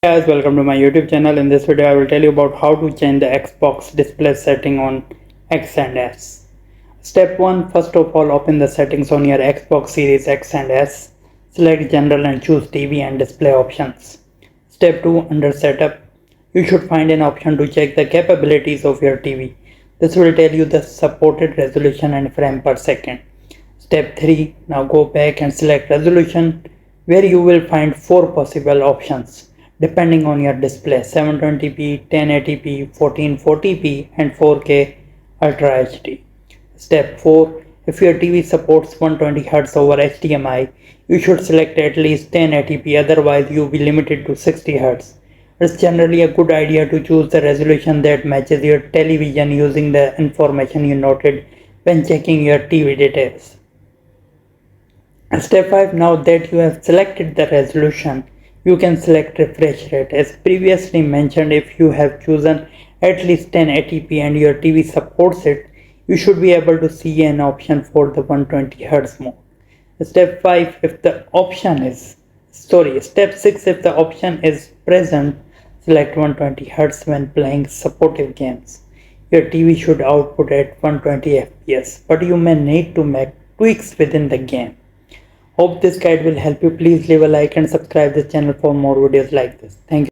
Guys, welcome to my YouTube channel. In this video I will tell you about how to change the Xbox display setting on X and S. Step 1. First of all, open the settings on your Xbox Series X and S. Select General and choose TV and Display options. Step 2. Under Setup, you should find an option to check the capabilities of your TV. This will tell you the supported resolution and frame per second. Step 3. Now go back and select Resolution, where you will find 4 possible options depending on your display: 720p, 1080p, 1440p and 4K Ultra HD. Step 4. If your TV supports 120Hz over HDMI, you should select at least 1080p, otherwise you will be limited to 60Hz. It's generally a good idea to choose the resolution that matches your television using the information you noted when checking your TV details. Step 5. Now that you have selected the resolution, you can select refresh rate. As previously mentioned, if you have chosen at least 1080p and your TV supports it, you should be able to see an option for the 120Hz mode. Step 6. If the option is present, select 120Hz when playing supportive games. Your TV should output at 120 fps, but you may need to make tweaks within the game. Hope this guide will help you. Please leave a like and subscribe this channel for more videos like this. Thank you.